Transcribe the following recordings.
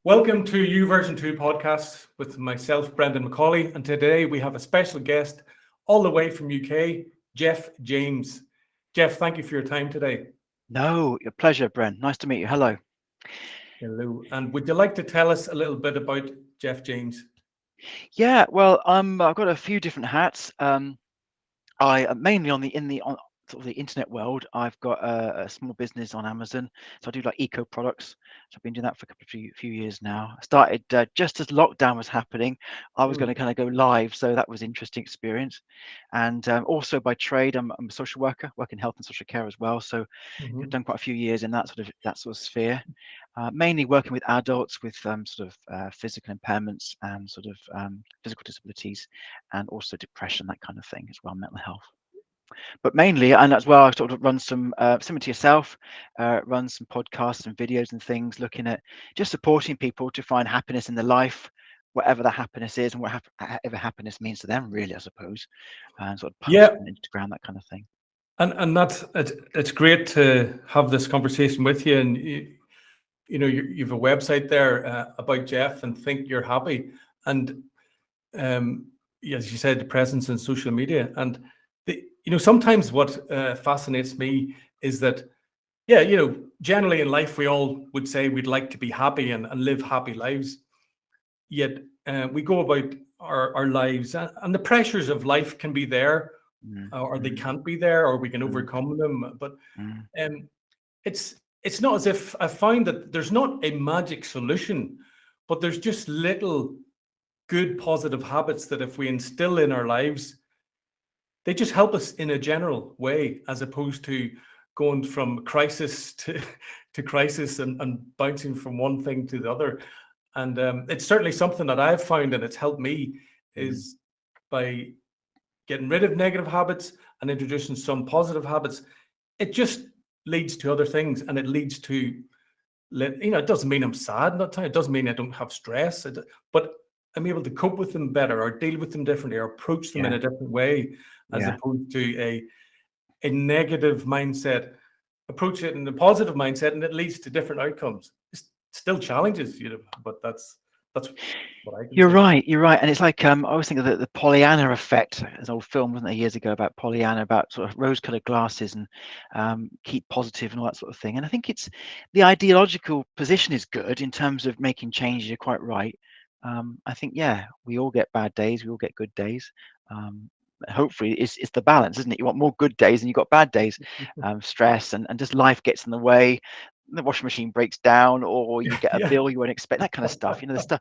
Welcome to U2 podcast with myself, Brendan McCauley, and today we have a special guest all the way from UK, Jeff James. Jeff, thank you for your time today. No, your pleasure, Bren. Nice to meet you. Hello. Hello. And would you like to tell us a little bit about Jeff James? Yeah, well, I've got a few different hats. I mainly on sort of the internet world. I've got a small business on Amazon, so I do like eco products. So I've been doing that for a few years now. I started just as lockdown was happening. I was going to kind of go live, so that was an interesting experience. And also by trade, I'm a social worker, work in health and social care as well. So I've done quite a few years in that sort of sphere. Mainly working with adults with physical impairments and physical disabilities, and also depression, that kind of thing as well, mental health. But mainly, and as well, I sort of run some similar to yourself, run some podcasts and videos and things, looking at just supporting people to find happiness in their life, whatever that happiness is, and whatever happiness means to them, really, I suppose, and sort of post Yeah, on Instagram, that kind of thing. and it's great to have this conversation with you. And you have a website there about Jeff and Think You're Happy, and as you said, the presence in social media. And sometimes what fascinates me is that, yeah, generally in life, we all would say we'd like to be happy and live happy lives. Yet we go about our lives, and the pressures of life can be there, Mm, or they mm, can't be there, or we can mm, overcome them. But mm, um, it's not as if I find that there's not a magic solution, but there's just little good positive habits that if we instill in our lives, they just help us in a general way, as opposed to going from crisis to crisis and bouncing from one thing to the other. And it's certainly something that I've found, and it's helped me, mm. is by getting rid of negative habits and introducing some positive habits. It just leads to other things, and it leads to, it doesn't mean I'm sad, not it doesn't mean I don't have stress, but I'm able to cope with them better, or deal with them differently, or approach them in Yeah, a different way, as yeah. opposed to a negative mindset. Approach it in a positive mindset, and it leads to different outcomes. It's still challenges, but that's what I can You're say. right. You're right. And it's like I always think of the Pollyanna effect. There's an old film, wasn't there, years ago about Pollyanna, about sort of rose-colored glasses and keep positive and all that sort of thing. And I think it's the ideological position is good in terms of making changes. You're quite right. I think we all get bad days. We all get good days. Hopefully, it's the balance, isn't it? You want more good days and you've got bad days. Stress and just life gets in the way. The washing machine breaks down, or you get a Yeah. bill you won't expect. That kind of stuff. The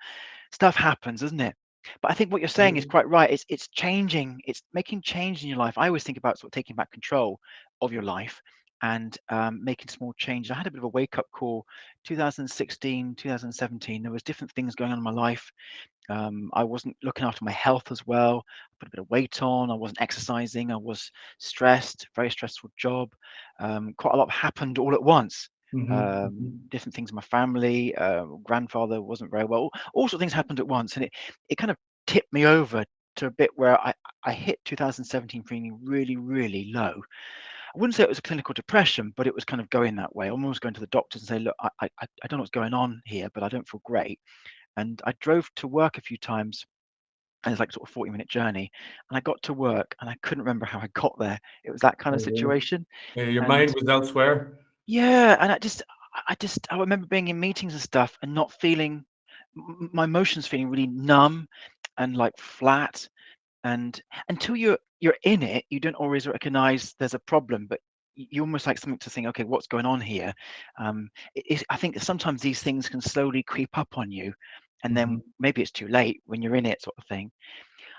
stuff happens, doesn't it? But I think what you're saying is quite right. It's changing. It's making change in your life. I always think about sort of taking back control of your life and making small changes. I had a bit of a wake up call 2016, 2017. There was different things going on in my life. I wasn't looking after my health as well. I put a bit of weight on. I wasn't exercising. I was stressed, very stressful job. Quite a lot happened all at once. Different things in my family. Grandfather wasn't very well. All sorts of things happened at once, and it kind of tipped me over to a bit where I hit 2017 feeling really, really low. I wouldn't say it was a clinical depression, but it was kind of going that way. I almost going to the doctors and say, look, I don't know what's going on here, but I don't feel great. And I drove to work a few times, and it's like sort of 40-minute journey. And I got to work and I couldn't remember how I got there. It was that kind of Oh, really? situation. Yeah, your And mind was elsewhere. yeah, and I remember being in meetings and stuff and not feeling my emotions feeling really numb and like flat. And until you're in it, you don't always recognize there's a problem, but you almost like something to think, okay, what's going on here? I think that sometimes these things can slowly creep up on you, and Mhm. then maybe it's too late when you're in it, sort of thing.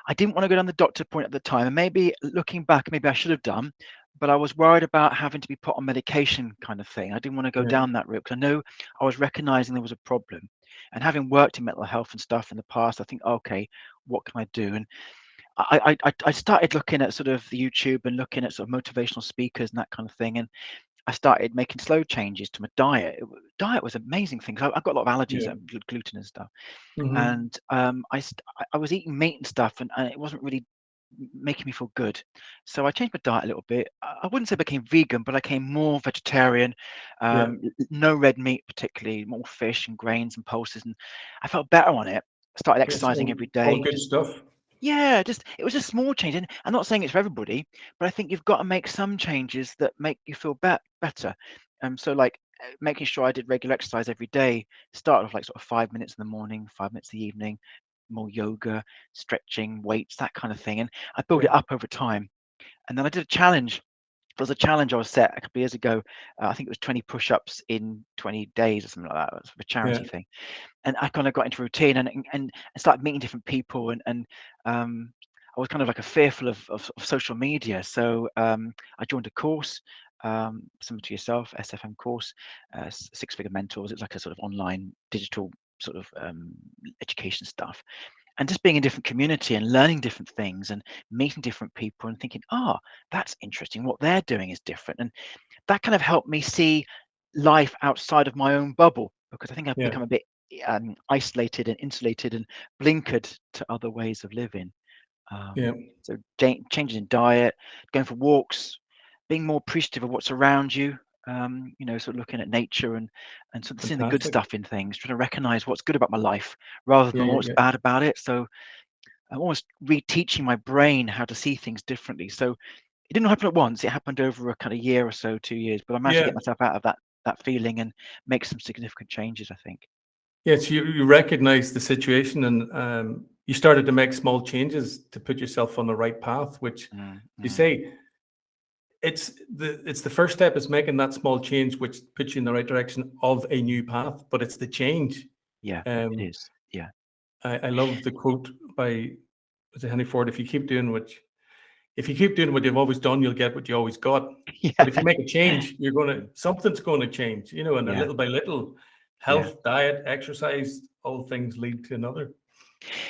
I didn't want to go down the doctor point at the time, and maybe looking back, maybe I should have done, but I was worried about having to be put on medication, kind of thing. I didn't want to go Yeah. down that route because I know I was recognizing there was a problem, and having worked in mental health and stuff in the past, I think, okay, what can I do? And I started looking at sort of the YouTube and looking at sort of motivational speakers and that kind of thing, and I started making slow changes to my diet. Diet was an amazing thing. I've got a lot of allergies, Yeah. gluten and stuff, Mhm. and I was eating meat and stuff, and it wasn't really making me feel good. So I changed my diet a little bit. I wouldn't say I became vegan, but I became more vegetarian. Yeah. No red meat, particularly more fish and grains and pulses, and I felt better on it. I started It's exercising every all day. good Just stuff. yeah, just it was a small change, and I'm not saying it's for everybody, but I think you've got to make some changes that make you feel better. So like making sure I did regular exercise every day. Started off like sort of 5 minutes in the morning, 5 minutes in the evening, more yoga, stretching, weights, that kind of thing, and I built Yeah. it up over time. And then I did a challenge. There was a challenge I was set a couple of years ago. I think it was 20 push-ups in 20 days or something like that. It was a Yeah. charity thing, and I kind of got into routine and started meeting different people and I was kind of like a fearful of social media. So I joined a course, similar to yourself, SFM course, Six Figure Mentors. It's like a sort of online digital sort of education stuff, and just being in different community and learning different things and meeting different people and thinking, oh, that's interesting. What they're doing is different, and that kind of helped me see life outside of my own bubble, because I think I've Yeah. become a bit isolated and insulated and blinkered to other ways of living. Yeah. So changes in diet, going for walks, being more appreciative of what's around you. Sort of looking at nature and sort of seeing the good Fantastic. stuff in things, trying to recognize what's good about my life rather Yeah. than Yeah. what's Yeah. bad about it. So I'm almost reteaching my brain how to see things differently. So it didn't happen at once. It happened over a kind of year or so, 2 years. But I managed to Yeah. get myself out of that feeling and make some significant changes, I think. Yes, you recognize the situation and you started to make small changes to put yourself on the right path, which Mm, you mm. say it's the first step is making that small change which puts you in the right direction of a new path, but it's the change. Yeah, it Um, is. Yeah. I love the quote by was it Henry Ford, if you keep doing what you've always done, you'll get what you always got. But Yeah. if you make a change, something's going to change, and a Yeah. little by little, Yeah. health, diet, exercise, all things lead to another.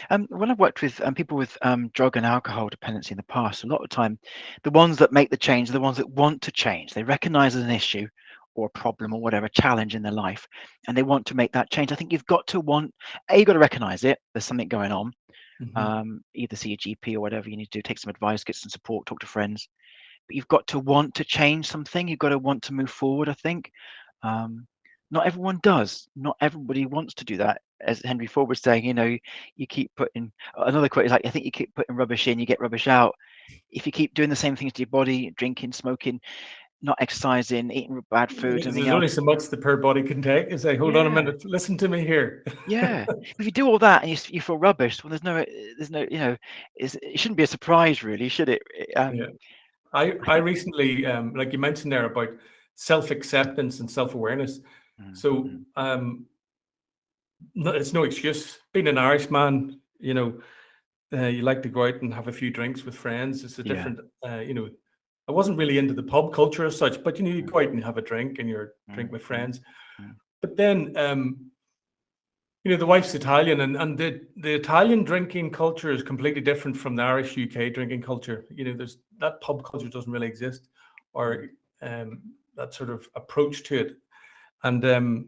When I've worked with people with drug and alcohol dependency in the past, a lot of the time, the ones that make the change are the ones that want to change. They recognize as an issue or a problem or whatever, challenge in their life, and they want to make that change. I think you've got to you've got to recognize it. There's something going on. Mhm. Either see a GP or whatever you need to do, take some advice, get some support, talk to friends. But you've got to want to change something. You've got to want to move forward, I think. Um, Not everyone does. Not everybody wants to do that. As Henry Ford was saying, you keep putting another quote is like, I think you keep putting rubbish in, you get rubbish out. If you keep doing the same things to your body, drinking, smoking, not exercising, eating bad food, and everything There's only else. so much the per body can take. You say, hold on a Yeah, minute, listen to me here. yeah. If you do all that and you feel rubbish, well, there's no, it shouldn't be a surprise, really, should it? Yeah. I I think. recently, like you mentioned there about self-acceptance and self-awareness. Mm, So mm, no, it's no excuse. Being an Irishman, you like to go out and have a few drinks with friends. It's a yeah. different, I wasn't really into the pub culture as such, but you Mm, go out and have a drink and you're drink mm, with mm, friends. mm. But then, the wife's Italian, and the Italian drinking culture is completely different from the Irish UK drinking culture. There's that pub culture doesn't really exist, Mm. or that sort of approach to it. And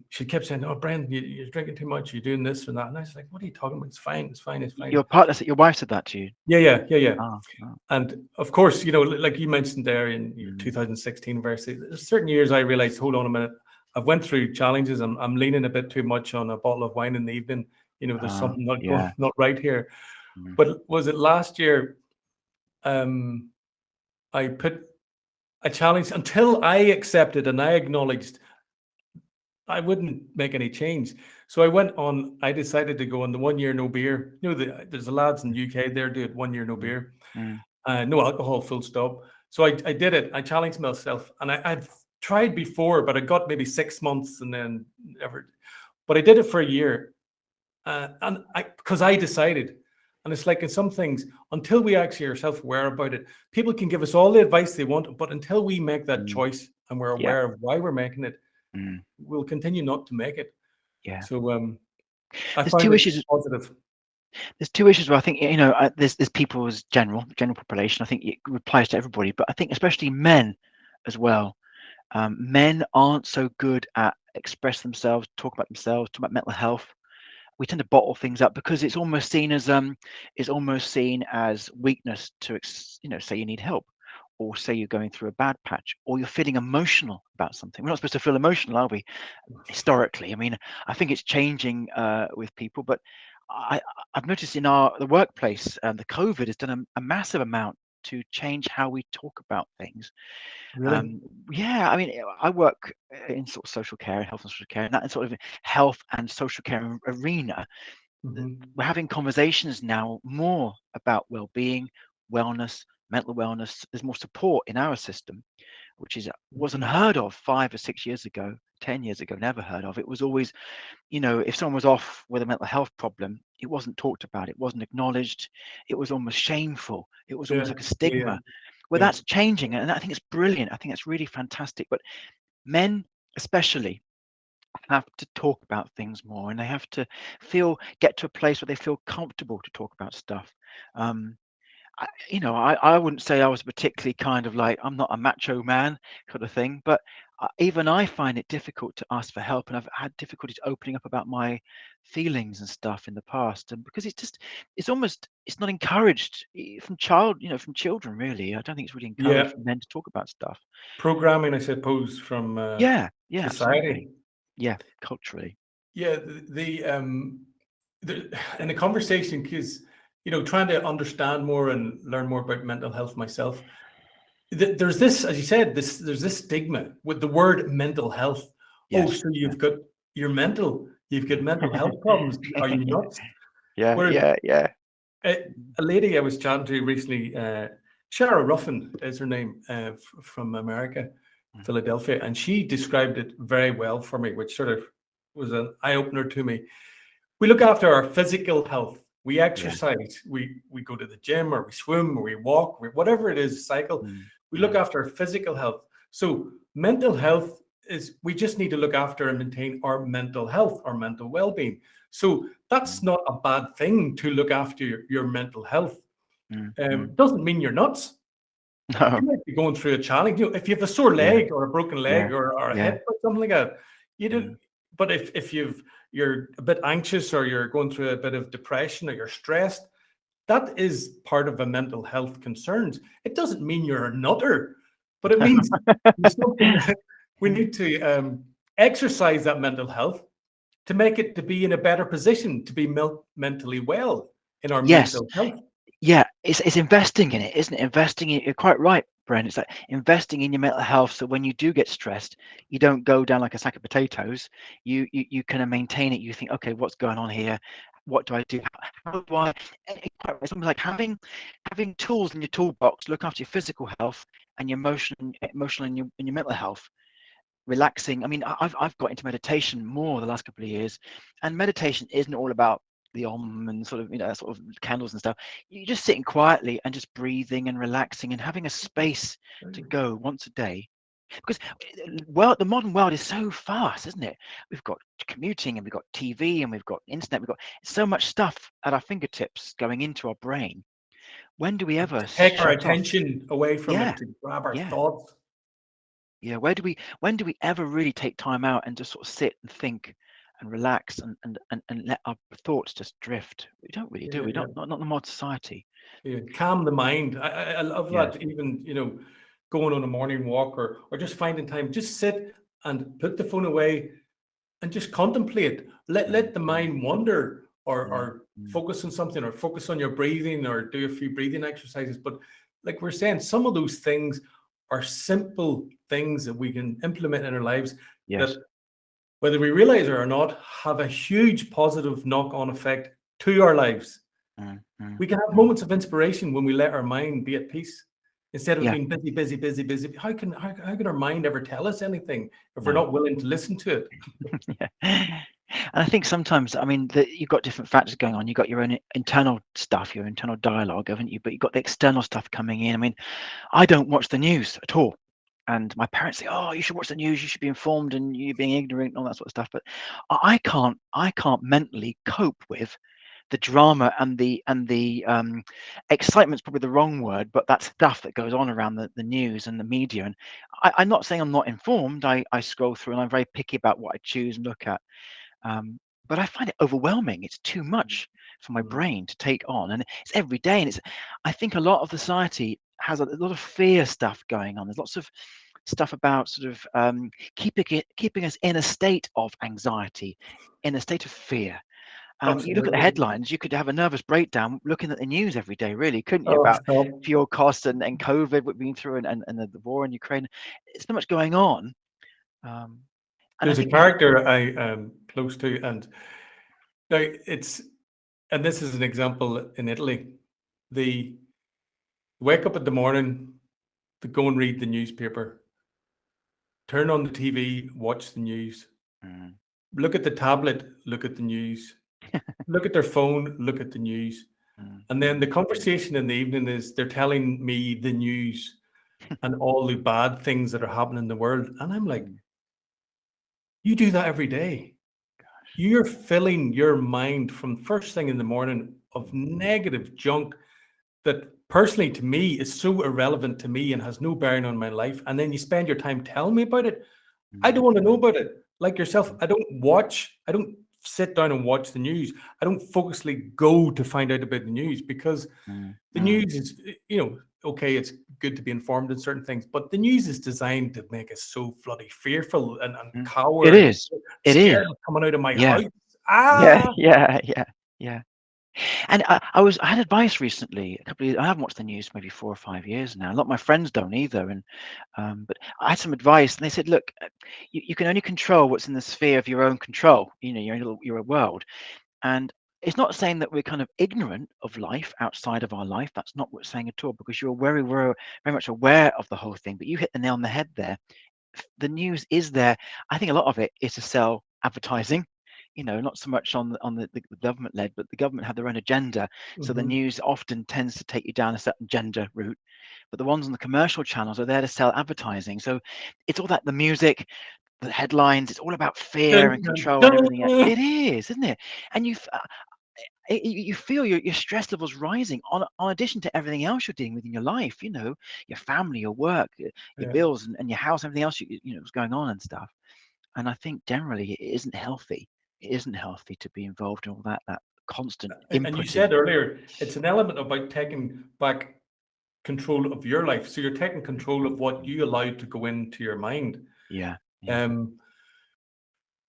she kept saying, "Oh, Brendan, you're drinking too much. You're doing this and that." And I was like, "What are you talking about? It's fine. It's fine. It's fine." Your partner, your wife said that to you. Yeah, yeah, yeah, yeah. Oh, oh. And of course, like you mentioned there in your Mm. 2016 verse, there's certain years I realized, hold on a minute, I've went through challenges. I'm leaning a bit too much on a bottle of wine in the evening. There's Oh, something not yeah. going, not right here. Mm. But was it last year? Um, I put a challenge until I accepted and I acknowledged I wouldn't make any change. So I decided to go on the 1 year no beer. There's the lads in the UK, they're doing 1 year no Mm. beer. Mm. No alcohol, full stop. So I did it. I challenged myself, and I've tried before, but I got maybe 6 months, and then never. But I did it for a year, and because I decided, and it's like in some things, until we actually are self-aware about it, people can give us all the advice they want, but until we make that Mm. choice and we're Yeah. aware of why we're making it, Mm. we'll continue not to make it. Yeah. So I There's find two it issues. positive. There's two issues where I think there's people's general population. I think it applies to everybody, but I think especially men as well. Men aren't so good at express themselves, talk about mental health. we tend to bottle things up because it's almost seen as weakness to say you need help, or say you're going through a bad patch, or you're feeling emotional about something. We're not supposed to feel emotional, are we? Historically, I mean, I think it's changing with people, but I, I've noticed in the workplace, the COVID has done a massive amount to change how we talk about things. Really? Yeah, I mean, I work in sort of social care, health and social care, and that sort of health and social care arena. Hmm. We're having conversations now more about well-being, wellness, mental wellness. There's more support in our system, which wasn't heard of 5 or 6 years ago, 10 years ago, never heard of. It was always, if someone was off with a mental health problem, it wasn't talked about, it wasn't acknowledged, it was almost shameful, it was Yeah, almost like a yeah, stigma. Well, yeah, that's changing, and I think it's brilliant. I think that's really fantastic. But men, especially, have to talk about things more, and they have to get to a place where they feel comfortable to talk about stuff. Um, I wouldn't say I was particularly kind of like, I'm not a macho man kind of thing, but even I find it difficult to ask for help, and I've had difficulties opening up about my feelings and stuff in the past, and because it's not encouraged from children, really. I don't think it's really encouraged yeah. for men to talk about stuff. Programming, I suppose, from Yeah, yeah, absolutely. society. Yeah, culturally. Yeah, in the conversation, because trying to understand more and learn more about mental health myself, there's this, as you said, there's this stigma with the word mental health. Oh, Yes. so you've got mental health problems. Are you nuts? Yeah, Whereas yeah, yeah. a lady I was chatting to recently, Shara Ruffin is her name, from America, Mm, Philadelphia, and she described it very well for me, which sort of was an eye opener to me. We look after our physical health. We yeah. exercise. We go to the gym, or we swim, or we walk, whatever it is, cycle. Mm, We look mm, after our physical health. So mental health is, we just need to look after and maintain our mental health, our mental well-being. So that's mm, not a bad thing to look after your mental health. mm, mm. Doesn't mean you're nuts. You No. might be going through a challenge. If you have a sore Yeah, leg or a broken yeah, leg, or a yeah. hip or something like that, you do. Mm, But if you're a bit anxious, or you're going through a bit of depression, or you're stressed, that is part of a mental health concerns. It doesn't mean you're a nutter, but it means it's something that we need to exercise that mental health to make it to be in a better position to be mentally well in our yes. mental health. Yeah, it's investing in it, isn't it? Investing in You're quite right, Brent. It's like investing in your mental health, so when you do get stressed, you don't go down like a sack of potatoes. You kind of maintain it. You think, okay, what's going on here? What do I do? How do I? It's almost like having tools in your toolbox to look after your physical health and your emotional and your mental health. Relaxing. I mean, I've got into meditation more the last couple of years, and meditation isn't all about the om and sort of sort of candles and stuff. You're just sitting quietly and just breathing and relaxing and having a space to go once a day. Because the modern world is so fast, isn't it? We've got commuting, and we've got TV, and we've got internet. We've got so much stuff at our fingertips going into our brain. When do we ever Take our shut off? attention away from Yeah, it to grab our yeah. thoughts. Yeah, when do we ever really take time out and just sort of sit and think and relax and let our thoughts just drift? We don't really do. Yeah, We yeah, don't, not in modern society. yeah. Calm the mind. I love Yeah. that. Even going on a morning walk, or just finding time, just sit and put the phone away and just contemplate. Let Mm, the mm, mind wander, or mm, mm. focus on something, or focus on your breathing, or do a few breathing exercises. But like we're saying, some of those things are simple things that we can implement in our lives, that, Yes. whether we realize it or not, have a huge positive knock-on effect to our lives. Mm, mm, We can have mm. moments of inspiration when we let our mind be at peace, instead of Yeah. being busy, busy, busy, busy. How can our mind ever tell us anything if we're No. not willing to listen to it? Yeah. And I think sometimes, I mean, you've got different factors going on. You've got your own internal stuff, your internal dialogue, haven't you? But you've got the external stuff coming in. I mean, I don't watch the news at all. And my parents say, "Oh, you should watch the news. You should be informed, and you're being ignorant, and all that sort of stuff." But I can't mentally cope with the drama and the excitement's probably the wrong word, but that stuff that goes on around the news and the media. And I'm not saying I'm not informed. I scroll through, and I'm very picky about what I choose and look at. but I find it overwhelming. It's too much for my brain to take on, and it's every day. And I think a lot of society has a lot of fear stuff going on. There's lots of stuff about sort of keeping us in a state of anxiety, in a state of fear. You look at the Absolutely. headlines, you could have a nervous breakdown looking at the news every day, really, couldn't you? Oh, About stop. fuel costs and COVID we've been through, and the war in Ukraine. It's so much going on. And I There's a think we have, character I am close to, and now and this is an example in Italy. They wake up in the morning, to go and read the newspaper, turn on the TV, watch the news, mm, look at the tablet, look at the news, look at their phone, look at the news. mm, And then the conversation in the evening is they're telling me the news and all the bad things that are happening in the world. And I'm like, mm, you do that every day. You're filling your mind from first thing in the morning of negative junk that personally to me is so irrelevant to me and has no bearing on my life. And then you spend your time telling me about it. I mm, don't want to know about it. Like yourself, I don't sit down and watch the news. I don't focusly go to find out about the news because mm, the news is, okay, it's good to be informed in certain things, but the news is designed to make us so bloody fearful and mm. It cower and is. It is. scared of coming out of my Yeah. house. Yeah. Ah, Yeah. Yeah. Yeah. And I had advice recently. I haven't watched the news maybe 4 or 5 years now. A lot of my friends don't either. And but I had some advice, and they said, look, you can only control what's in the sphere of your own control. Your world. And it's not saying that we're kind of ignorant of life outside of our life. That's not what it's saying at all, because you're very much aware of the whole thing. But you hit the nail on the head there. The news is there. I think a lot of it is to sell advertising. Not so much on the government led, but the government have their own agenda. So the mhm. news often tends to take you down a certain gender route. But the ones on the commercial channels are there to sell advertising. So it's all that the music, the headlines, it's all about fear Dun, and dun, control and everything. dun. It is, isn't it? And you feel your stress levels rising on addition to everything else you're dealing with in your life, your family, your work, your Yeah. bills, and your house, everything else what's going on and stuff. And I think generally it isn't healthy. It isn't healthy to be involved in all that constant And you inputting. said earlier, it's an element about taking back control of your life. So you're taking control of what you allow to go into your mind. Yeah, yeah. Um,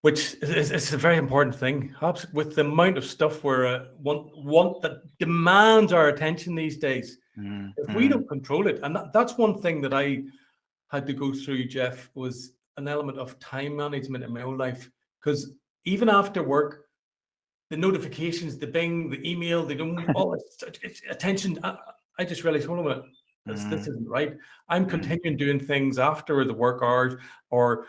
which is a very important thing. Perhaps with the amount of stuff we're want that demands our attention these days, Mm, if we mm, don't control it, and that's one thing that I had to go through, Jeff, was an element of time management in my own life. Because even after work, the notifications, the bing, the email, they don't all it's attention. I just realized, hold on a minute, this mm, isn't right. I'm mm, continuing doing things after the work hours, or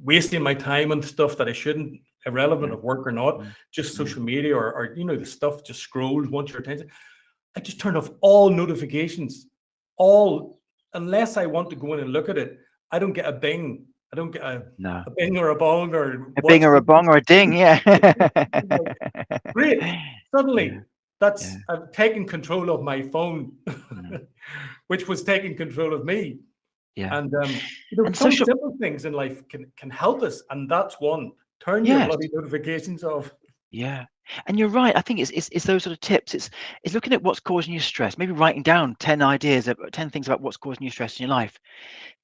wasting my time on stuff that I shouldn't, irrelevant mm, of work or not, mm, just mm, social media or the stuff just scrolls, wants your attention. I just turned off all notifications, all unless I want to go in and look at it. I don't get a bing. I don't get no. a bing or a bong or A bing watch. or a bong or a ding, yeah. Great. Yeah, Suddenly, yeah. I've taken control of my phone, Mm, which was taking control of me. yeah. And And some social, simple things in life can help us, and that's one. Turn your yes. bloody notifications off. Yeah, and you're right. I think it's those sort of tips. It's looking at what's causing you stress. Maybe writing down 10 things about what's causing you stress in your life.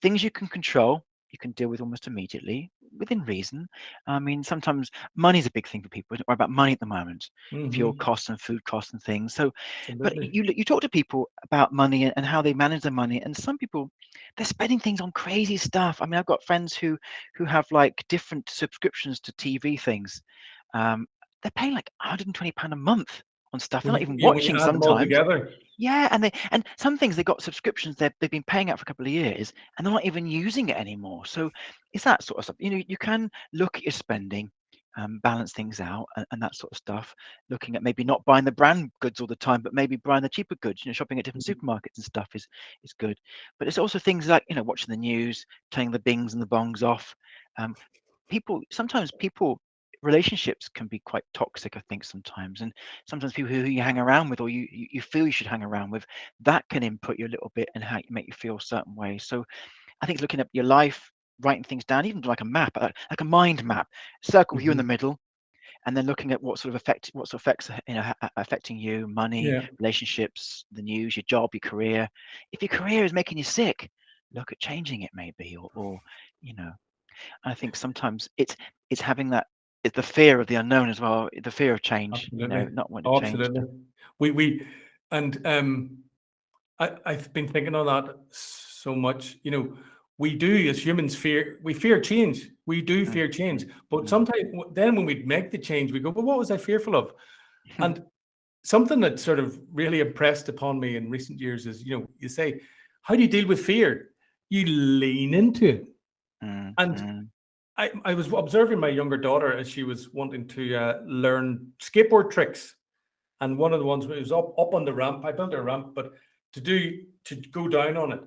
Things you can control, you can deal with almost immediately within reason. I mean, sometimes money's a big thing for people. We don't worry about money at the moment, fuel Mm-hmm. costs and food costs and things. So, but Absolutely. you talk to people about money and how they manage their money, and some people they're spending things on crazy stuff. I mean, I've got friends who have like different subscriptions to TV things. Um, they're paying like £120 a month on stuff. They're not even When you watching add them all sometimes. together. Yeah, and some things they got subscriptions they've been paying out for a couple of years and they're not even using it anymore. So it's that sort of stuff. You can look at your spending, balance things out, and that sort of stuff. Looking at maybe not buying the brand goods all the time, but maybe buying the cheaper goods. Shopping at different supermarkets and stuff is good. But it's also things like watching the news, turning the bings and the bongs off. Um, sometimes people relationships can be quite toxic, I think, sometimes. And sometimes people who you hang around with or you feel you should hang around with, that can input you a little bit and how you make you feel a certain way. So I think it's looking at your life, writing things down, even like a map, like a mind map, circle you in the middle, and then looking at what sort of effects affecting you, money, Yeah, relationships, the news, your job, your career. If your career is making you sick, look at changing it maybe, or I think sometimes it's having it's the fear of the unknown as well, the fear of change, absolutely. not wanting Oh, to change. absolutely. We and I've been thinking on that so much. We do as humans fear change. We do Mm, fear change, mm, but sometimes then when we make the change, we go, "Well, what was I fearful of?" mm, And something that sort of really impressed upon me in recent years is, you say, "How do you deal with fear?" You lean into it. mm, And mm, I was observing my younger daughter as she was wanting to learn skateboard tricks. And one of the ones was up on the ramp. I built a ramp, but to go down on it,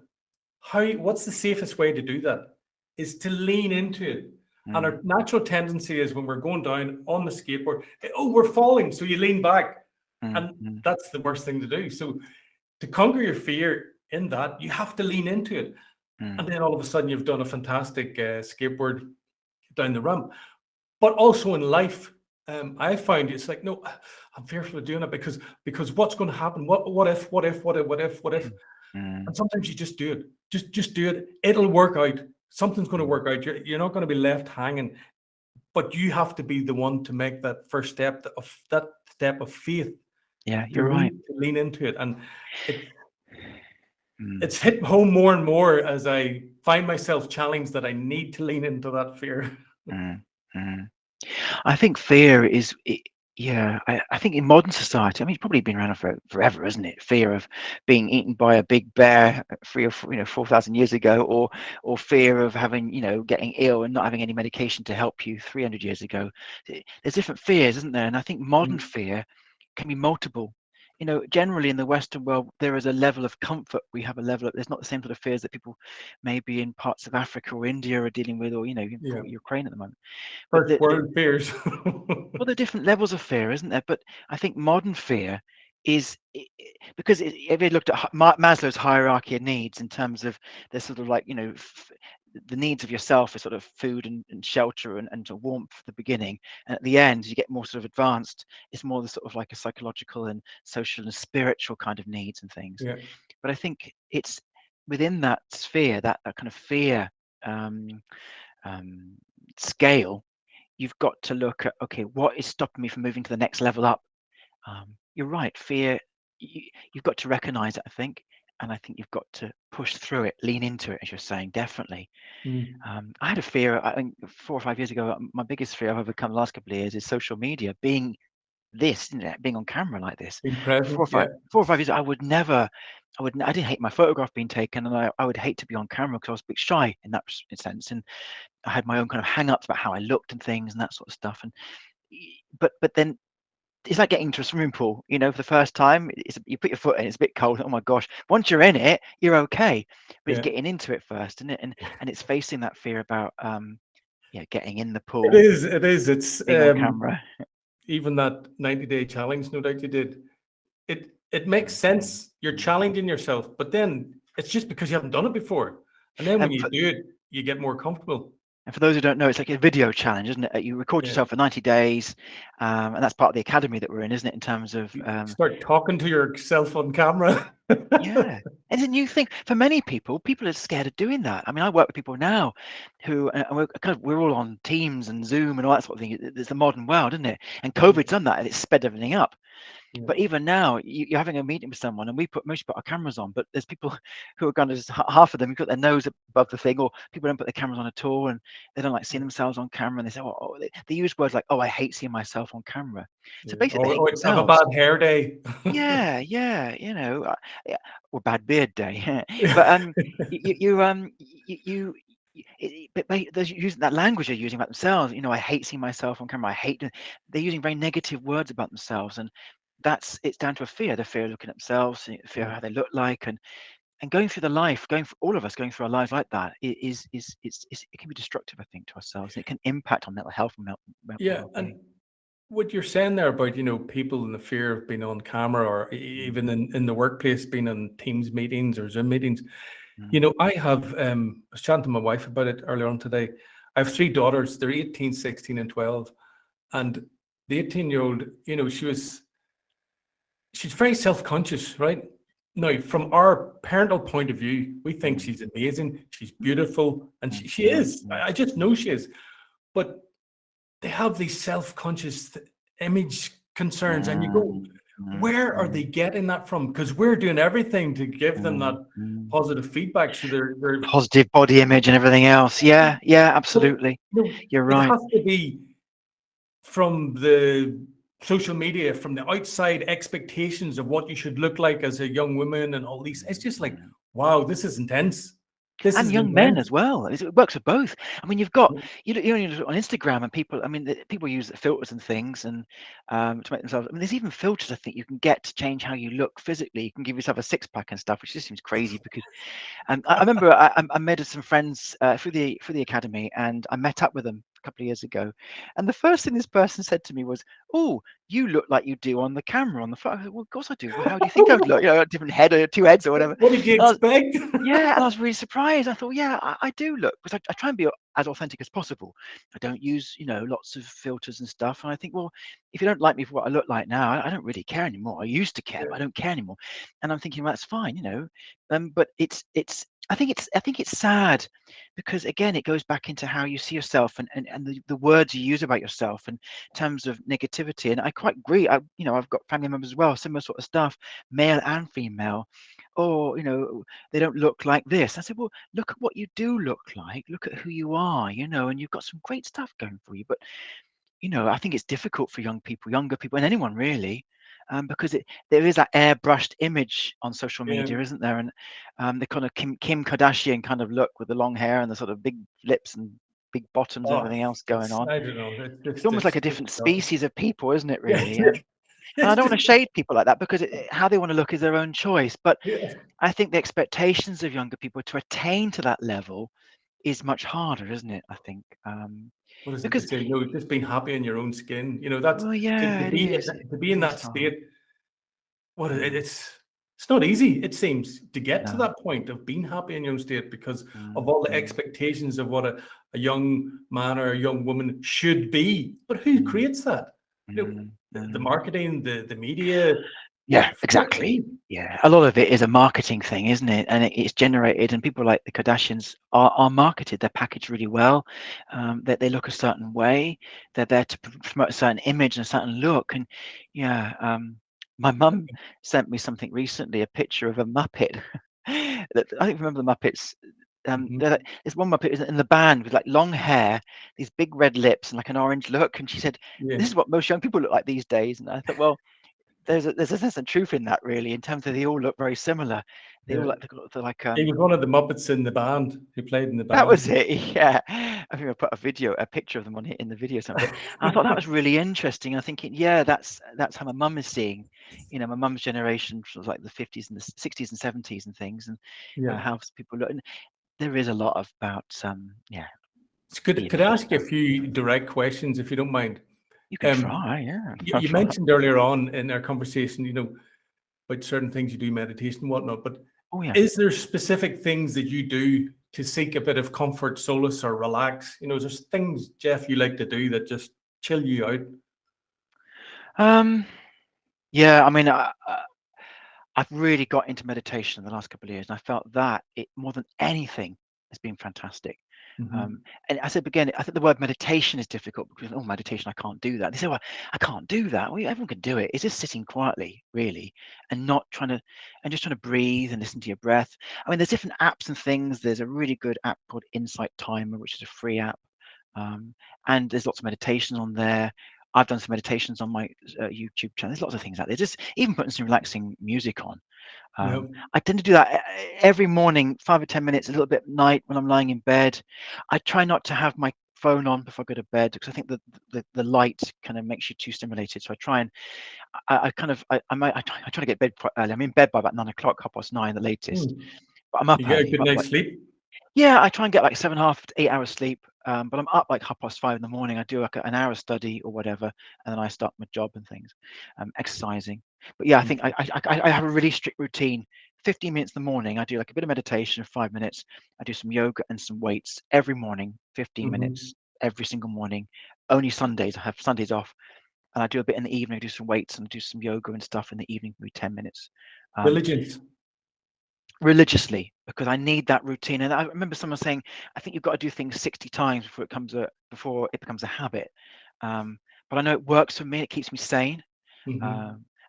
what's the safest way to do that? Is to lean into it. And mm, our natural tendency is when we're going down on the skateboard, oh, we're falling. So you lean back. mm, And mm, that's the worst thing to do. So to conquer your fear in that, you have to lean into it. And mm, then all of a sudden you've done a fantastic skateboard down the ramp. But also in life, I find it's like, no, I'm fearful of doing it because what's going to happen? What if? What if? What if? What if? What if? mm, mm, And sometimes you just do it. Just do it. It'll work out. Something's going to mm. work out. You're not going to be left hanging. But you have to be the one to make that first step of that step of faith Yeah, to you're right. lean into it. And it Mm, it's hit home more and more as I find myself challenged that I need to lean into that fear. mm, mm. I think fear is, yeah, I think in modern society, I mean, it's probably been around forever, isn't it? Fear of being eaten by a big bear 4,000 years ago, or fear of having, getting ill and not having any medication to help you 300 years ago. There's different fears, isn't there? And I think modern fear can be multiple. Generally in the Western world, there is a level of comfort. We have a level of, there's not the same sort of fears that people maybe in parts of Africa or India are dealing with, or, Yeah. Ukraine at the moment. But First world fears. well, there are different levels of fear, isn't there? But I think modern fear is because if you looked at Maslow's hierarchy of needs in terms of the sort of like, the needs of yourself is sort of food and shelter and to warmth at the beginning. And at the end, you get more sort of advanced. It's more the sort of like a psychological and social and spiritual kind of needs and things. Yeah. But I think it's within that sphere, that kind of fear um, scale, you've got to look at, okay, what is stopping me from moving to the next level up? You're right, fear, you've got to recognize it, I think. And I think you've got to push through it, lean into it, as you're saying, definitely. I had a fear, I think 4 or 5 years ago, my biggest fear I've overcome the last couple of years is social media, being being on camera like this. Being 4 or present. 5, Yeah. 4 or 5 years, I didn't hate my photograph being taken, and I would hate to be on camera because I was a bit shy in that sense. And I had my own kind of hang-ups about how I looked and things and that sort of stuff. And but then it's like getting into a swimming pool, for the first time. You put your foot in, it's a bit cold. Oh my gosh! Once you're in it, you're okay. But it's Yeah. getting into it first, isn't it? And it's facing that fear about getting in the It pool, is. It is. It's being on camera. even that 90-day challenge, no doubt you did. It makes sense. You're challenging yourself, but then it's just because you haven't done it before. And then when And you for, do it, you get more comfortable. and for those who don't know, it's like a video challenge, isn't it? You record Yeah. yourself for 90 days, and that's part of the academy that we're in, isn't it? In terms of You start talking to yourself on camera. yeah. It's a new thing for many people. People are scared of doing that. I mean, I work with people now who, and we're all on Teams and Zoom and all that sort of thing. It's the modern world, isn't it? And COVID's done that, and it's sped everything up. Yeah. But even now, you're having a meeting with someone, and mostly put our cameras on. But there's people who are kind of just half of them got their nose above the thing, or people don't put their cameras on at all, and they don't like seeing themselves on camera. And they say, they use words like, "Oh, I hate seeing myself on camera." So Yeah. basically, they hate Or have a themselves. bad hair day. Yeah, yeah, yeah, or bad beard day. But but they're using that language they're using about themselves. I hate seeing myself on camera. I hate. They're using very negative words about themselves, and it's down to a fear. The fear of looking at themselves, the fear of how they look like, and going through the life, all of us going through our lives like that it can be destructive, I think, to ourselves. It can impact on mental health and Yeah. well-being. And what you're saying there about, people in the fear of being on camera or even in the workplace, being on Teams meetings or Zoom meetings, You know, I was chatting to my wife about it earlier on today. I have three daughters. They're 18, 16, and 12. And the 18-year-old, you know, she's very self-conscious, right? Now, from our parental point of view, we think she's amazing, she's beautiful, and she is. I just know she is. But they have these self-conscious image concerns, and you go, where are they getting that from? Because we're doing everything to give them that positive feedback, so they're Positive body image and everything else. Yeah, absolutely. you know, You're it right. has to be from the social media, from the outside expectations of what you should look like as a young woman and all these. It's just like, wow, this is intense. This And is young men intense. as well. It works for both. I mean, you've got you know, on Instagram, and people. I mean, people use filters and things, and to make themselves. I mean, there's even filters I think you can get to change how you look physically. You can give yourself a six pack and stuff, which just seems crazy because. And I remember I made some friends through the academy, and I met up with them a couple of years ago. And the first thing this person said to me was, "Oh, you look like you do on the camera on the phone." I said, well, of course I do. Well, how do you think I would look? You know, a different head or two heads or whatever. What did you And I was, expect? yeah, and I was really surprised. I thought, yeah, I do look, because I try and be as authentic as possible. I don't use, you know, lots of filters and stuff. And I think, well, if you don't like me for what I look like now, I don't really care anymore. I used to care, but I don't care anymore. And I'm thinking, well, that's fine, you know. But I think it's sad, because again, it goes back into how you see yourself, and the words you use about yourself in terms of negativity. And I quite agree. You know, I've got family members as well, similar sort of stuff, male and female. Or, you know, they don't look like this. I said, well, look at what you do look like. Look at who you are, you know, and you've got some great stuff going for you. But, you know, I think it's difficult for young people, younger people, and anyone really, because there is that airbrushed image on social Yeah. media, isn't there? And the kind of Kim Kardashian kind of look with the long hair and the sort of big lips and big bottoms and everything else going on. I don't know. It's almost like a It's different tough. species of people, isn't it, Yeah, really? And I it's don't want just, to shade people like that, because how they want to look is their own choice. But yeah. I think the expectations of younger people to attain to that level is much harder, isn't it? I think, What is it they because, say? No, just being happy in your own skin. You know, that's well, to, yeah, to it be is. to be It in is that hard. state. What Mm, it's not easy. It seems to get to no. that point of being happy in your own state because of Mm, all the mm, expectations of what a young man or a young woman should be. But who mm, creates that? You know, mm, the mm. marketing, the media. Yeah, Fuck exactly. me. Yeah, a lot of it is a marketing thing, isn't it? And it's generated, and people like the Kardashians are marketed. They're packaged really well. That they look a certain way. They're there to promote a certain image and a certain look. And yeah, my mum sent me something recently, a picture of a Muppet. I think, remember the Muppets. Mhm. There's one Muppet in the band with like long hair, these big red lips, and like an orange look. And she said, Yeah, "This is what most young people look like these days." And I thought, well, there's a sense of truth in that, really, in terms of they all look very similar. They all yeah. they're like He was one of the Muppets in the band who played in the that band. was it. Yeah, I think I put a picture of them on it in the video something. And I thought that was really interesting. I'm thinking, yeah, that's how my mum is seeing, you know, my mum's generation, sort of like the 50s and the 60s and 70s and things, and Yeah. how people look. And there is a lot about yeah, the Could I image and ask you a stuff. few direct questions, if you don't mind? You can Um, try, yeah. you mentioned earlier on in our conversation, you know, about certain things you do, meditation and whatnot, but Oh yeah. is there specific things that you do to seek a bit of comfort, solace, or relax? You know, there's things, Jeff, you like to do that just chill you out. Yeah, I mean, I've really got into meditation in the last couple of years, and I felt that it, more than anything, has been fantastic. Um, Mhm. and as I begin, I think the word meditation is difficult, because, oh, meditation, I can't do that. They say, well, I can't do that. Well, everyone can do it. It's just sitting quietly, really, and not trying to, and just trying to breathe and listen to your breath. I mean, there's different apps and things. There's a really good app called Insight Timer, which is a free app, and there's lots of meditation on there. I've done some meditations on my YouTube channel. There's lots of things out there. Just even putting some relaxing music on. Yeah. I tend to do that every morning, 5 or 10 minutes, a little bit at night when I'm lying in bed. I try not to have my phone on before I go to bed, because I think the light kind of makes you too stimulated. So I try and I kind of I try to get bed quite early. I'm in bed by about 9 o'clock, 9:30, the latest. Hmm. But I'm up You get a early. I'm good up night's like, sleep. yeah, I try and get like 7.5 to 8 hours sleep. But I'm up like 5:30 in the morning. I do like an hour study or whatever, and then I start my job and things, exercising. But yeah, I think Okay. I have a really strict routine 15 minutes in the morning, I do like a bit of meditation, 5 minutes. I do some yoga and some weights every morning, 15 Hmm. minutes every single morning. Only Sundays, I have Sundays off. And I do a bit in the evening, I do some weights and I do some yoga and stuff in the evening, maybe 10 minutes. Um, Religions. religiously, because I need that routine. And I remember someone saying, I think you've got to do things 60 times before it becomes a habit. But I know it works for me. It keeps me sane. Hmm.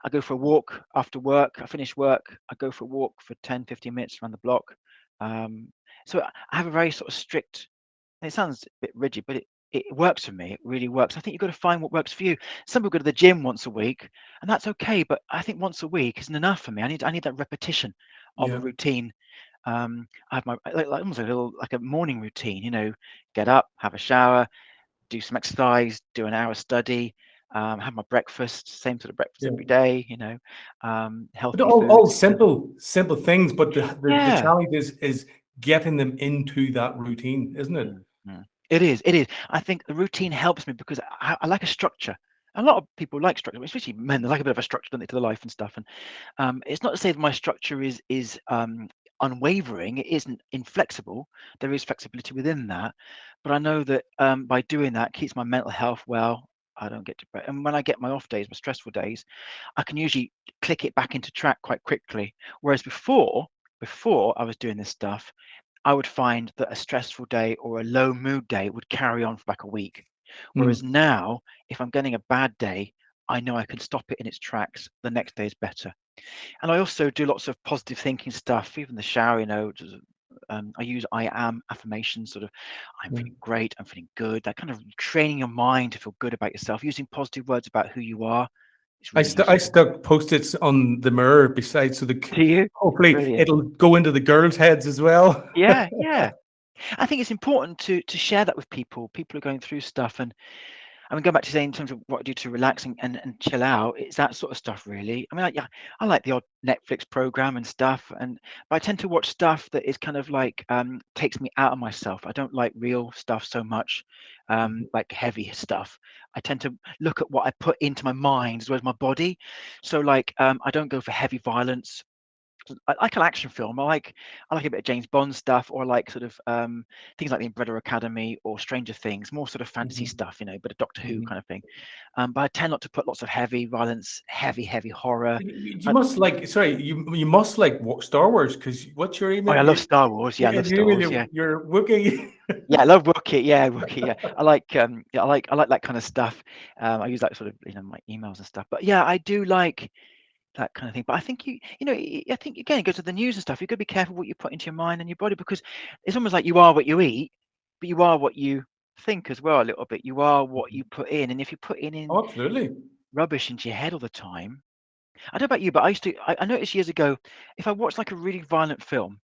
I go for a walk after work. I finish work. I go for a walk for 10, 15 minutes around the block. So I have a very sort of strict, and it sounds a bit rigid, but it works for me. It really works. I think you've got to find what works for you. Some people go to the gym once a week, and that's okay. But I think once a week isn't enough for me. I need that repetition of a Yeah. routine. I have my like almost a little like a morning routine. Get up, have a shower, do some exercise, do an hour study, have my breakfast, same sort of breakfast Yeah. every day. But Healthy all foods. simple things, but the Yeah. challenge is getting them into that routine, isn't it? Mm, mm. It is. It is. I think the routine helps me because I like a structure. A lot of people like structure, especially men. They like a bit of a structure, don't they, to the life and stuff. And it's not to say that my structure is unwavering. It isn't inflexible. There is flexibility within that, but I know that by doing that, it keeps my mental health well. I don't get depressed, and when I get my off days, my stressful days, I can usually click it back into track quite quickly. Whereas before I was doing this stuff, I would find that a stressful day or a low mood day would carry on for like a week. Whereas Mm. now, if I'm getting a bad day, I know I can stop it in its tracks. The next day is better. And I also do lots of positive thinking stuff, even the shower, I use I am affirmations, sort of, I'm Yeah. feeling great, I'm feeling good. That kind of training your mind to feel good about yourself, using positive words about who you are. It's really I useful. stuck post-its on the mirror beside, so Do you? hopefully Brilliant. it'll go into the girls' heads as well. Yeah, yeah. I think it's important to share that with people. People are going through stuff, and I mean, going back to saying in terms of what I do to relax and chill out, it's that sort of stuff, really. I mean, yeah, I like the odd Netflix program and stuff, but I tend to watch stuff that is kind of like takes me out of myself. I don't like real stuff so much, like heavy stuff. I tend to look at what I put into my mind as well as my body. So, like, I don't go for heavy violence. I like an action film. I like a bit of James Bond stuff, or like sort of things like the Umbrella Academy or Stranger Things, more sort of fantasy Mhm. stuff, but a Doctor Who Mhm. kind of thing. But I tend not to put lots of heavy violence, heavy horror. You must like, sorry, you must like Star Wars, because what's your Oh, email? I love Star Wars. Yeah, I love Star Wars. Yeah, You're Wookiee. yeah, I love Wookiee. Yeah, Wookiee. Yeah, I like that kind of stuff. I use that sort of my emails and stuff. But yeah, I do like that kind of thing. But I think I think again, it goes to the news and stuff. You've got to be careful what you put into your mind and your body, because it's almost like you are what you eat, but you are what you think as well a little bit. You are what you put in, and if you put in Oh, absolutely. rubbish into your head all the time, I don't know about you, but I noticed years ago, if I watched like a really violent film,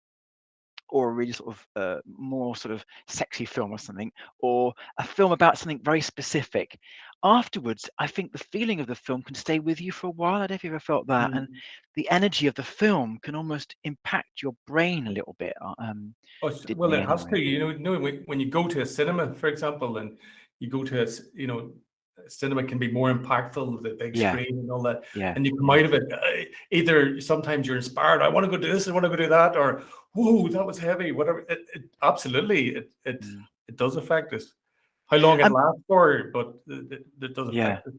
or a really sort of more sort of sexy film or something, or a film about something very specific, afterwards I think the feeling of the film can stay with you for a while. I don't know if you ever felt that. And Mm. the energy of the film can almost impact your brain a little bit. Oh, Did well, me it has to. anyway. When you go to a cinema, for example, and you go to a cinema can be more impactful, the big Yeah, screen and all that, yeah, and you come yeah. out of it, either sometimes you're inspired, I want to go do this, I want to go do that, or whoa, that was heavy, whatever. Absolutely, Mm. it does affect us. How long it um lasts for, but it does yeah. affect us.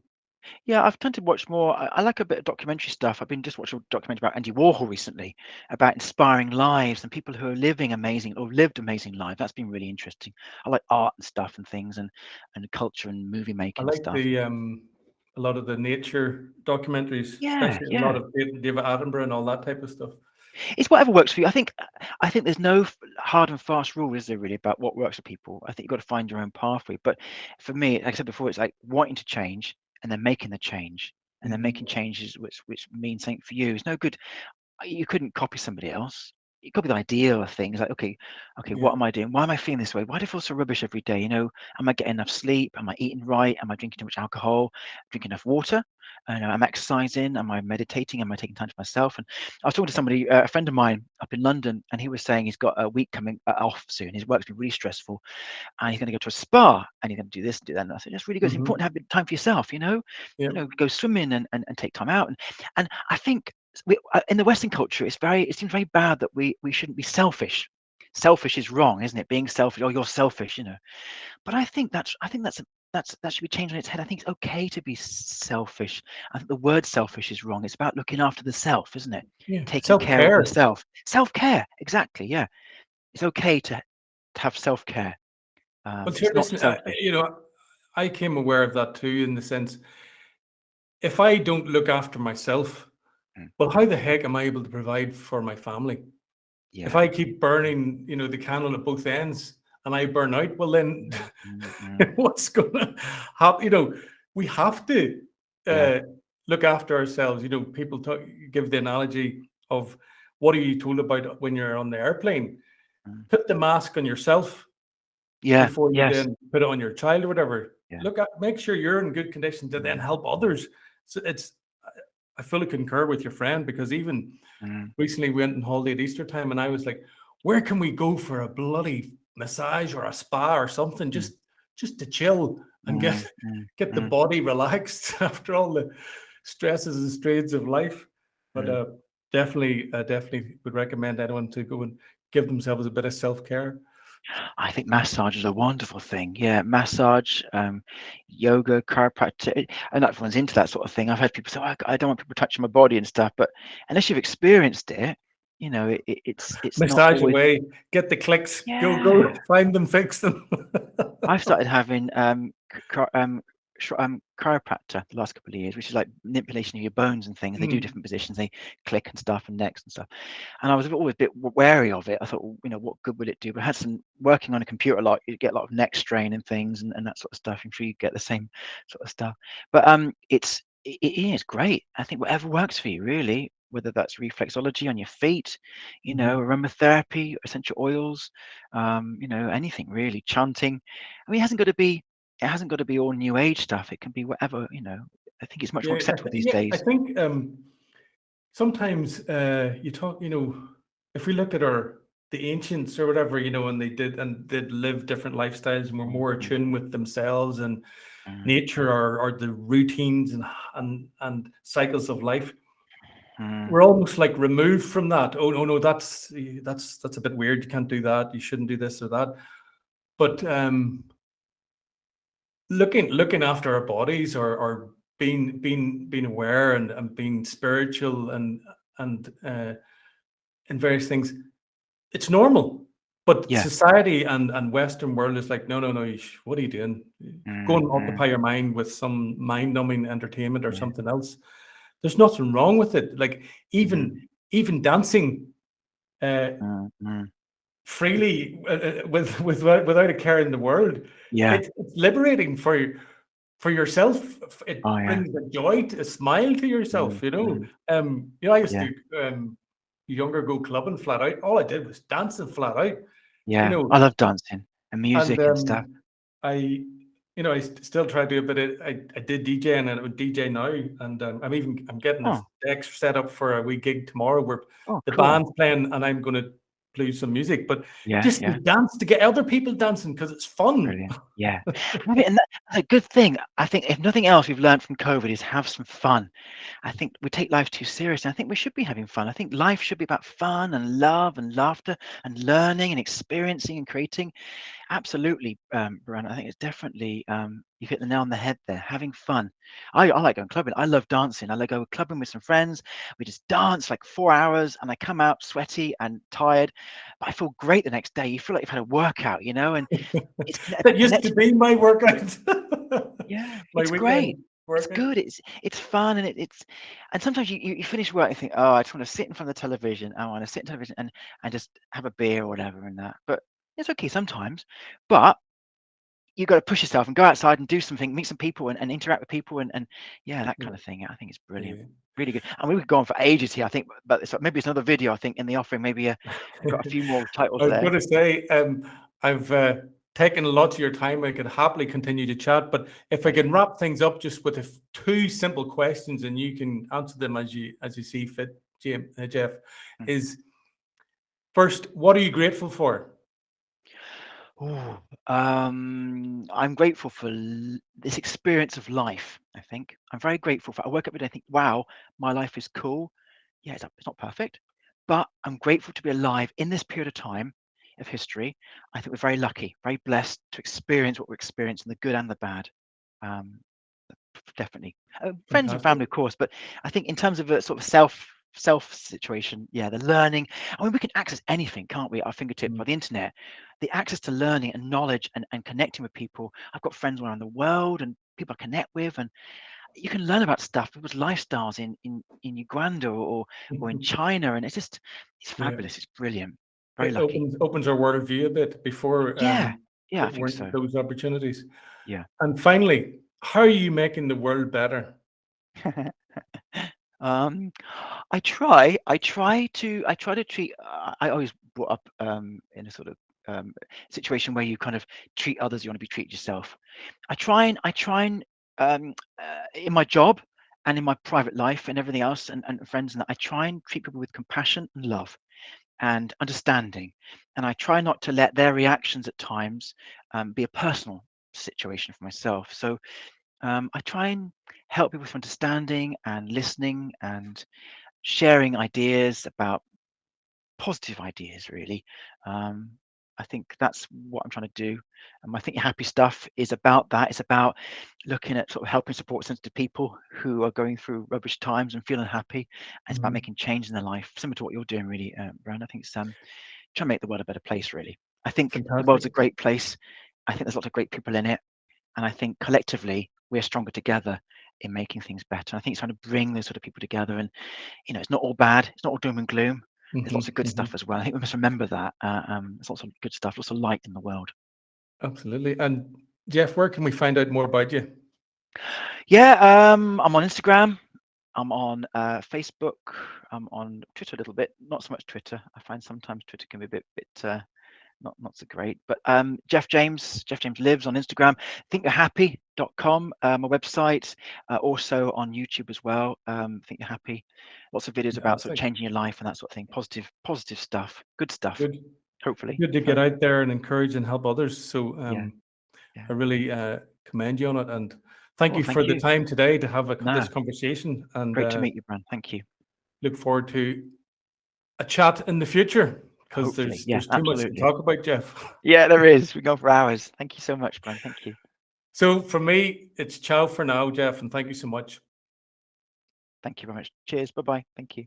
Yeah, I've tended to watch more. I like a bit of documentary stuff. I've been just watching a documentary about Andy Warhol recently, about inspiring lives and people who are living amazing or lived amazing lives. That's been really interesting. I like art and stuff and things, and culture and movie I making and like stuff. the a lot of the nature documentaries, Yeah, especially a lot yeah. of David Attenborough and all that type of stuff. It's whatever works for you. I think there's no hard and fast rule, is there, really, about what works for people. I think you've got to find your own pathway. But for me, like I said before, it's like wanting to change and then making the change, and then Mhm. making changes which means something for you. It's no good. You couldn't copy somebody else. You copy the idea of things like, okay, what Yeah. am I doing? Why am I feeling this way? Why do I feel so rubbish every day? Am I getting enough sleep? Am I eating right? Am I drinking too much alcohol? Drinking enough water? Am I exercising? Am I meditating? Am I taking time for myself? And I was talking to somebody, a friend of mine up in London, and he was saying he's got a week coming off soon. His work's been really stressful, and he's going to go to a spa, and he's going to do this, do that. And I said, that's really good. It's Mhm. important to have time for yourself. Yeah. Go swimming and take time out. And I think in the Western culture, it seems very bad that we shouldn't be selfish. Selfish is wrong, isn't it? Being selfish, oh, you're selfish, But I think that should be changed on its head. I think it's okay to be selfish. I think the word selfish is wrong. It's about looking after the self, isn't it? Yeah, Taking care of the self-care. self. Self-care, exactly. Yeah, it's okay to have self-care. Well, It's sure, not listen, selfish. I came aware of that too, in the sense, if I don't look after myself, Mm, well, how the heck am I able to provide for my family? If yeah. I keep burning, the candle at both ends and I burn out, well, then Mm, mm, mm, what's going to happen? We have to yeah. uh, look after ourselves. People give the analogy of, what are you told about when you're on the airplane? Mm. Put the mask on yourself Yeah. before you Yes. then put it on your child or whatever. Yeah. Make sure you're in good condition to then help others. So I fully concur with your friend, because even Mm, recently we went on holiday at Easter time, and I was like, where can we go for a bloody massage or a spa or something, mm, just to chill and get mm, mm, get the mm, body relaxed after all the stresses and strains of life. But mm. definitely would recommend anyone to go and give themselves a bit of self-care. I think massage is a wonderful thing. Yeah, massage, yoga, chiropractic, and not everyone's into that sort of thing. I've had people say, "Oh, I don't want people touching my body and stuff," but unless you've experienced it, it's not Massage always. away, get the clicks, go, Yeah, find them, fix them. I've started having chiropractor the last couple of years, which is like manipulation of your bones and things. They do Mm, different positions, they click and stuff and necks and stuff. And I was always a bit wary of it. I thought, well, what good would it do? But I had some working on a computer a lot. You get a lot of neck strain and things and that sort of stuff. I'm sure you get the same sort of stuff. But it is great. I think whatever works for you, really, whether that's reflexology on your feet, mhm. aromatherapy, essential oils, anything really, chanting. I mean, it hasn't got to be all new age stuff. It can be whatever, I think it's much more Yeah, acceptable these yeah. I days. think sometimes you talk. If we look at the ancients or whatever, and they'd live different lifestyles and were Mm, more mm, attuned with themselves and mm, nature, or the routines and cycles of life. mm, We're almost like removed from that. Oh, no, that's a bit weird. You can't do that. You shouldn't do this or that. But looking after our bodies, or being aware, and being spiritual, and in various things, it's normal. But yeah. society and Western world is like, no, no, no, what are you doing? Go Mm, and mm, occupy your mind with some mind-numbing entertainment or yeah. something else. There's nothing wrong with it. Like, Mm, even dancing uh, mm, mm. freely, without a care in the world, Yeah. it's liberating for yourself. It Oh, yeah. brings a joy, a smile to Mm, yourself. mm. I used Yeah. to younger go clubbing flat out. All I did was dancing flat out. You Yeah. I know, love dancing and and music and stuff. I I still try to do a bit of, I did DJ, and I would DJ now, and I'm getting a Oh, deck set up for a wee gig tomorrow where oh, the cool. band's playing and I'm going to play some music, but Yeah, just to yeah. dance, to get other people dancing, because it's fun. Brilliant. Yeah. Maybe, and that's a good thing. I think if nothing else we've learned from COVID is have some fun. I think we take life too seriously. I think we should be having fun. I think life should be about fun and love and laughter and learning and experiencing and creating. Absolutely, Brian. I think it's definitely you've hit the nail on the head there. Having fun. I like going clubbing. I love dancing. I like going clubbing with some friends. We just dance like 4 hours, and I come out sweaty and tired, but I feel great the next day. You feel like you've had a workout, and it's That used to connected. be my workout. Yeah, My it's great. weekend It's workout. good. It's fun, and and sometimes you finish work and think, oh, I just want to sit in front of the television. I want to sit in television and just have a beer or whatever and that. But it's okay sometimes. But you got to push yourself and go outside and do something, meet some people and interact with people and yeah, that Yeah, kind of thing. I think it's brilliant. yeah. Really good. And we could go on for ages here, I think, but maybe it's another video, I think, in the offering. Maybe I've got a few more titles I was there. going to say, I've taken a lot of your time. I could happily continue to chat, but if I Thank can you. wrap things up just with two simple questions, and you can answer them as you see fit, Jeff, Mm. is first, what are you grateful for? Ooh, I'm grateful for this experience of life. I think I'm very grateful for. I wake up every day and think, wow, my life is cool. yeah, it's not perfect, but I'm grateful to be alive in this period of time of history. I think we're very lucky, very blessed to experience what we're experiencing, the good and the bad. Um, Definitely. Friends and Fantastic. family, of course, but I think in terms of a sort of self situation, yeah, the learning. I mean, we can access anything, can't we, at our fingertips by the internet. The access to learning and knowledge and connecting with people. I've got friends around the world and people I connect with, and you can learn about stuff, people's lifestyles in Uganda or in China, and it's Yeah. fabulous. It's brilliant. Very It lucky. opens our worldview a bit before Yeah, I there think weren't so. those opportunities. Yeah. And finally, how are you making the world better? Um, I try to treat. I always brought up in a sort of situation where you kind of treat others, you want to be treated yourself. I try and in my job and in my private life and everything else and friends and that, I try and treat people with compassion and love and understanding, and I try not to let their reactions at times be a personal situation for myself. So I try and help people with understanding and listening and sharing ideas about positive ideas, really. Um, I think that's what I'm trying to do. And I think your happy stuff is about that. It's about looking at sort of helping support sensitive people who are going through rubbish times and feeling happy. And it's about making change in their life, similar to what you're doing, really, Brian. I think it's trying to make the world a better place, really. I think the world's a Fantastic. great place. I think there's lots of great people in it. And I think collectively we're stronger together in making things better. I think it's trying to bring those sort of people together, and it's not all bad, it's not all doom and gloom. There's lots of good stuff as well. I think we must remember that. There's lots of good stuff, lots of light in the world. Absolutely. And Jeff, where can we find out more about you? Yeah, I'm on Instagram. I'm on Facebook. I'm on Twitter a little bit. Not so much Twitter. I find sometimes Twitter can be a bit not so great. But Jeff James Lives on Instagram. thinkyourhappy.com, my website. Also on YouTube as well. Think You're Happy. Lots of videos about sort of Fantastic. changing your life and that sort of thing. Positive stuff. Good stuff. Good. Hopefully. Good to get out there and encourage and help others. So Yeah. I really commend you on it, and thank Well, you thank for the you. time today to have No, this conversation, and great to meet you, Bran. Thank you. look forward to a chat in the future, because Hopefully. Yeah, there's too much to absolutely. talk about, Jeff. Yeah, there is. We go for hours. Thank you so much, Bran. Thank you. So for me, it's ciao for now, Jeff, and thank you so much. Thank you very much. Cheers. Bye-bye. Thank you.